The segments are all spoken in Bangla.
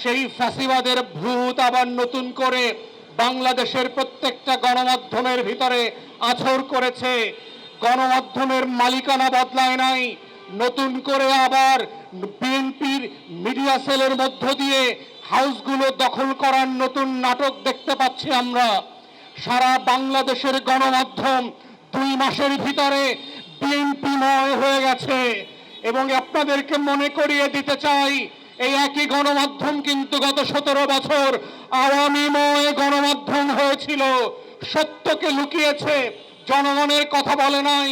সেই ফ্যাসিবাদের ভূত আবার নতুন করে বাংলাদেশের প্রত্যেকটা গণমাধ্যমের ভিতরে আছর করেছে। গণমাধ্যমের মালিকানা বদলায় নাই, নতুন করে আবার বিএনপির মিডিয়া সেলের মধ্য দিয়ে হাউসগুলো দখল করার নতুন নাটক দেখতে পাচ্ছি আমরা। সারা বাংলাদেশের গণমাধ্যম 2 মাসের ভিতরে বিএনপিময় হয়ে গেছে। এবং আপনাদেরকে মনে করিয়ে দিতে চাই, এই একই গণমাধ্যম কিন্তু গত 17 বছর আওয়ামীময় গণমাধ্যম হয়েছিল। সত্যকে লুকিয়েছে, জনগণের কথা বলে নাই,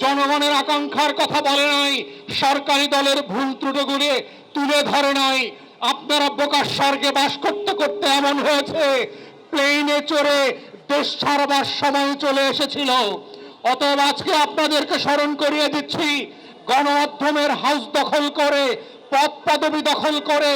জনগণের আকাঙ্ক্ষার কথা বলে নাই, সরকারি দলের ভুল ত্রুটিগুলি তুলে ধরে নাই। আপনারা বোকার স্বর্গে বাস করতে করতে এমন হয়েছে, প্লেনে চড়ে দেশ ছাড়বার সময় চলে এসেছিল। অতএব আজকে আপনাদেরকে স্মরণ করিয়ে দিচ্ছি, গণমাধ্যমের হাউস দখল করে, পদ পদবি দখল করে,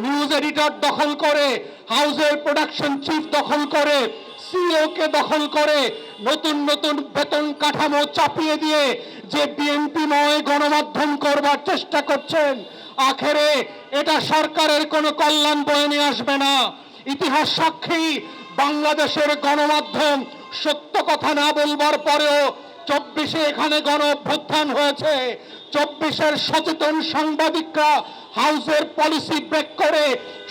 নিউজ এডিটর দখল করে, হাউসের প্রোডাকশন চিফ দখল করে, সিইও কে দখল করে, নতুন নতুন বেতন কাঠামো চাপিয়ে দিয়ে যে বিএনপিময় গণমাধ্যম করবার চেষ্টা করছেন, আখেরে এটা সরকারের কোনো কল্যাণ বয়ে নিয়ে আসবে না। ইতিহাস সাক্ষী, বাংলাদেশের গণমাধ্যম সত্য কথা না বলবার পরেও 24-এ এখানে গণ অভ্যুত্থান হয়েছে। 24-এর সচেতন সাংবাদিকরা হাউসের পলিসি ব্রেক করে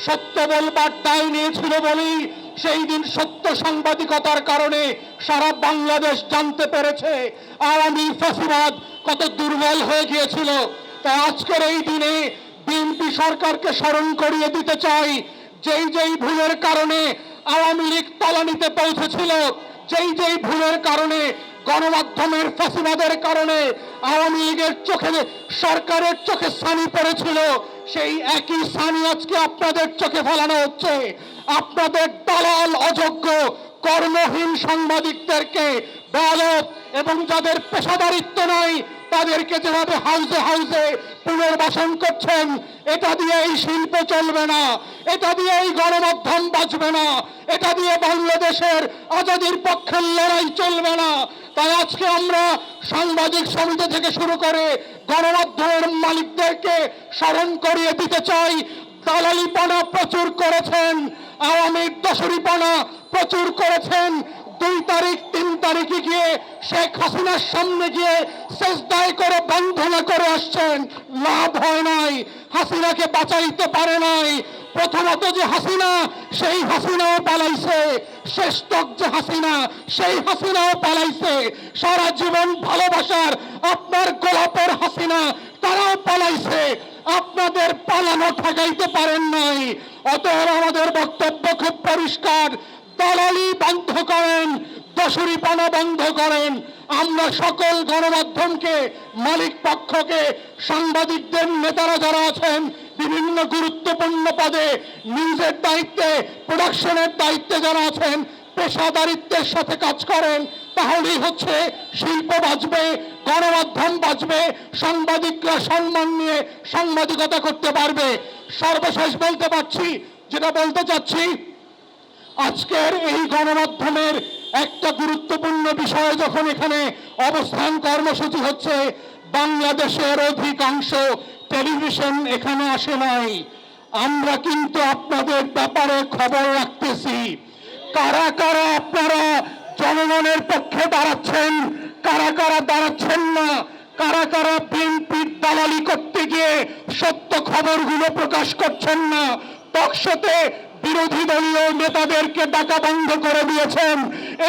সত্য বলবার দায় নিয়েছিল বলেই সেই দিন সত্য সাংবাদিকতার কারণে সারা বাংলাদেশ জানতে পেরেছে আওয়ামী ফ্যাসিবাদ কত দুর্বল হয়ে গিয়েছিল। তাই আজকের এই দিনে বিএনপি সরকারকে স্মরণ করিয়ে দিতে চাই, যেই ভুলের কারণে আওয়ামী লীগ তলানিতে পৌঁছেছিল, যেই ভুলের কারণে গণমাধ্যমের ফ্যাসিবাদের কারণে আওয়ামী লীগের চোখে, সরকারের চোখে ছানি পড়েছিল, সেই একই ছানি আজকে আপনাদের চোখে ফেলানো হচ্ছে। আপনাদের দালাল, অযোগ্য, কর্মহীন সাংবাদিকদেরকে বালক এবং যাদের পেশাদারিত্ব নাই তাদেরকে যেভাবে হাউসে হাউসে পুনর্বাসন করছেন, এটা দিয়ে এই শিল্প চলবে না, এটা দিয়ে এই গণমাধ্যম বাঁচবে না, এটা দিয়ে বাংলাদেশের আজাদির পক্ষের লড়াই চলবে না। তাই আজকে আমরা সাংবাদিক সমিতি থেকে শুরু করে গণমাধ্যমের মালিকদেরকে স্মরণ করিয়ে দিতে চাই, দালালিপনা প্রচুর করেছেন, আওয়ামী দশরিপনা প্রচুর করেছেন। 2 তারিখ 3 তারিখে গিয়ে শেখ হাসিনার সামনে গিয়ে সেজদায় করে বন্ধনা করে আসছেন, লাভ হয় নাই, হাসিনাকে বাঁচাইতে পারে নাই। প্রথমত যে হাসিনা, সেই হাসিনাও পালাইছে, শেষতক যে হাসিনা, সেই হাসিনাও পালাইছে। সারা জীবন ভালোবাসার আপনার গোলাপের হাসিনা, তারাও পালাইছে, আপনাদের পালানো ঠেকাইতে পারেন নাই। অতএব আমাদের বক্তব্য খুব পরিষ্কার, দালালি বন্ধ করেন, দশরিপনা বন্ধ করেন। আমরা সকল গণমাধ্যমকে, মালিক পক্ষকে, সাংবাদিকদের নেতারা যারা আছেন বিভিন্ন গুরুত্বপূর্ণ পদে, নিউজের দায়িত্বে, প্রোডাকশনের দায়িত্বে যারা আছেন, পেশাদারিত্বের সাথে কাজ করেন, তাহলেই হচ্ছে শিল্প বাঁচবে, গণমাধ্যম বাঁচবে, সাংবাদিকরা সম্মান নিয়ে সাংবাদিকতা করতে পারবে। সর্বশেষ যেটা বলতে চাচ্ছি, আজকের এই গণমাধ্যমের একটা গুরুত্বপূর্ণ বিষয় যখন এখানে অবস্থান কর্মসূচি হচ্ছে, বাংলাদেশের অধিকাংশ টেলিভিশন এখানে আসে নাই। আমরা কিন্তু আপনাদের ব্যাপারে খবর রাখতেছি, কারা কারা আপনারা জনগণের পক্ষে দাঁড়াচ্ছেন, কারা কারা দাঁড়াচ্ছেন না, কারা কারা বিএনপির দালালি করতে গিয়ে সত্য খবরগুলো প্রকাশ করছেন না। টকশোতে বিরোধী দলীয় নেতাদেরকে ডাকা বন্ধ করে দিয়েছেন।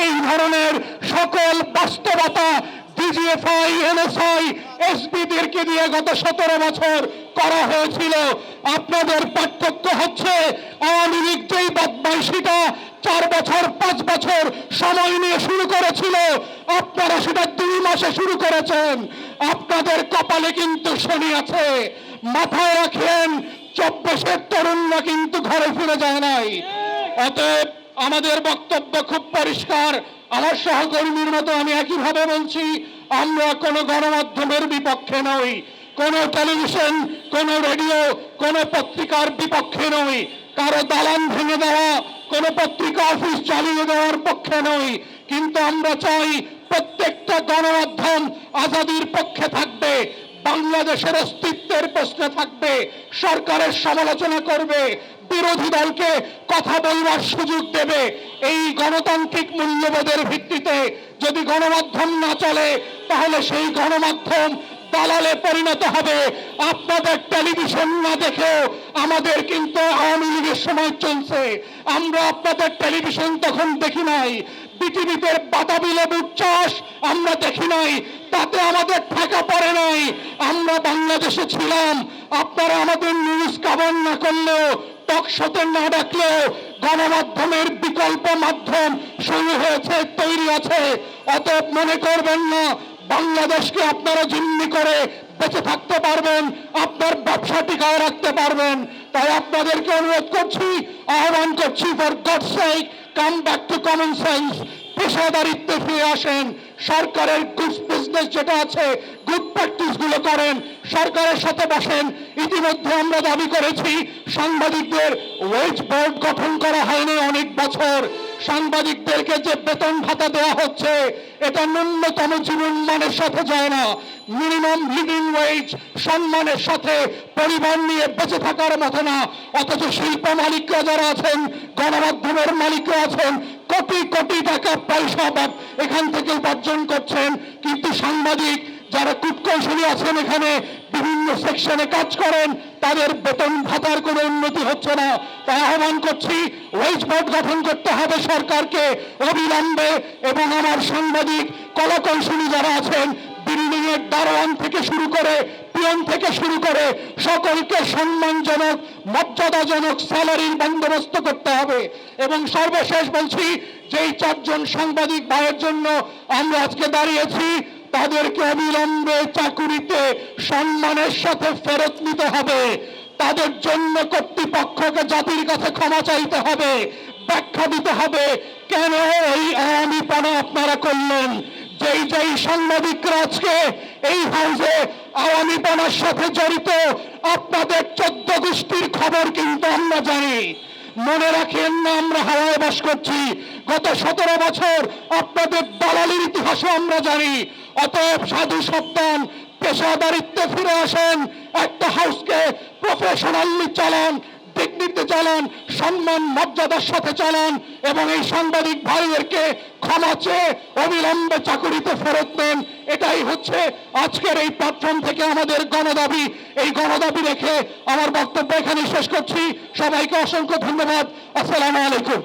এই ধরনের সকল বাস্তবতা ডিজিএফআই, এনএসআই, এসপিদেরকে দিয়ে গত 17 বছর করা হয়েছিল। আপনাদের পার্থক্য হচ্ছে, আওয়ামী লীগ যেই বদমাইশিটা 4 বছর 5 বছর সময় নিয়ে শুরু করেছিল, আপনারা সেটা 2 মাসে শুরু করেছেন। আপনাদের কপালে কিন্তু শনি আছে, মাথায় রাখেন। 24-এর তরুণরা কিন্তু ঘরে ফিরে যায় নাই। অতএব আমাদের বক্তব্য খুব পরিষ্কার। আমার সহকর্মীর মতো আমি একইভাবে বলছি, আমরা কোনো গণমাধ্যমের বিপক্ষে নই, কোনো টেলিভিশন, কোনো রেডিও, কোনো পত্রিকার বিপক্ষে নই, কারো দালান ভেঙে দেওয়া, কোনো পত্রিকা অফিস চালিয়ে দেওয়ার পক্ষে নই। কিন্তু আমরা চাই প্রত্যেকটা গণমাধ্যম আজাদির পক্ষে থাকবে, বাংলাদেশের অস্তিত্বের প্রশ্নে থাকবে, সরকারের সমালোচনা করবে, বিরোধী দলকে কথা বলবার সুযোগ দেবে। এই গণতান্ত্রিক মূল্যবোধের ভিত্তিতে যদি গণমাধ্যম না চলে, তাহলে সেই গণমাধ্যম দালালে পরিণত হবে। আপনাদের টেলিভিশন না দেখেও আমাদের কিন্তু আওয়ামী লীগের সময় চলছে। আমরা আপনাদের টেলিভিশন তখন দেখি নাই, পৃথিবীতে বাতাবি লেবুর চাষ আমরা দেখি নাই, তাতে আমাদের ঠেকা পড়ে নাই। আমরা বাংলাদেশে ছিলাম, আপনারা আমাদের নিউজ কভার না করলেও, টকশোতে না ডাকলেও গণমাধ্যমের বিকল্প মাধ্যম শুরু হয়েছে, তৈরি আছে। অতএব মনে করবেন না বাংলাদেশকে আপনারা জিম্মি করে বেঁচে থাকতে পারবেন, আপনার ব্যবসা টিকায় রাখতে পারবেন। তাই আপনাদেরকে অনুরোধ করছি, আহ্বান করছি, for God's sake come back to common sense. পেশাদারিত্বে ফিরে আসেন, সরকারের গুড বিজনেস যেটা আছে, গুড প্র্যাকটিস গুলো করেন, সরকারের সাথে বসেন। ইতিমধ্যে আমরা দাবি করেছি সাংবাদিকদের ওয়েজ বোর্ড গঠন করা হয়নি অনেক বছর। সাংবাদিকদেরকে যে বেতন ভাতা দেওয়া হচ্ছে, এটা ন্যূনতম জীবন মানের সাথে যায় না। মিনিমাম লিভিং ওয়েজ সম্মানের সাথে পরিবার নিয়ে বেঁচে থাকার মতো না। অথচ শিল্প মালিকরা যারা আছেন, গণমাধ্যমের মালিকরা আছেন, কোটি কোটি টাকা পয়সা এখান থেকে উপার্জন করছেন, কিন্তু সাংবাদিক যারা কূটকৌশলী আছেন, এখানে বিভিন্ন সেকশনে কাজ করেন, তাদের বেতন ভাতার কোনো উন্নতি হচ্ছে না। তাই আহ্বান করছি, ওয়েজ বোর্ড গঠন করতে হবে সরকারকে অবিলম্বে। এবং আমার সাংবাদিক কলাকৌশলী যারা আছেন, বিল্ডিং এর দারোয়ান থেকে শুরু করে, পিয়ন থেকে শুরু করে সকলকে সম্মানজনক, মর্যাদাজনক স্যালারির বন্দোবস্ত করতে হবে। এবং সর্বশেষ বলছি, যেই 4 জন সাংবাদিক ভাইয়ের জন্য আমরা আজকে দাঁড়িয়েছি, তাদেরকে অবিলম্বে চাকুরিতে সম্মানের সাথে ফেরত নিতে হবে। তাদের জন্য কর্তৃপক্ষকে জাতির কাছে ক্ষমা চাইতে হবে, ব্যাখ্যা দিতে হবে কেন এই আওয়ামীপনা আপনারা করলেন। যেই সাংবাদিকরা আজকে এই হাউসে আওয়ামীপনার সাথে জড়িত, আপনাদের 14 গোষ্ঠীর খবর কিন্তু আমরা জানি। মনে রাখেন না আমরা হাওয়ায় বাস করছি, গত 17 বছর আপনাদের দালালির ইতিহাসও আমরা জানি। অতএব সাধু সাবধান, পেশাদারিত্বে ফিরে আসেন, একটা হাউসকে প্রফেশনালি চালান, ডিগনিটিতে চালান, সম্মান মর্যাদার সাথে চালান, এবং এই সাংবাদিক ভাইদেরকে ক্ষমা চেয়ে অবিলম্বে চাকুরিতে ফেরত দেন। এটাই হচ্ছে আজকের এই প্ল্যাটফর্ম থেকে আমাদের গণদাবি। এই গণদাবি রেখে আমার বক্তব্য এখানে শেষ করছি। সবাইকে অসংখ্য ধন্যবাদ। আসসালামু আলাইকুম।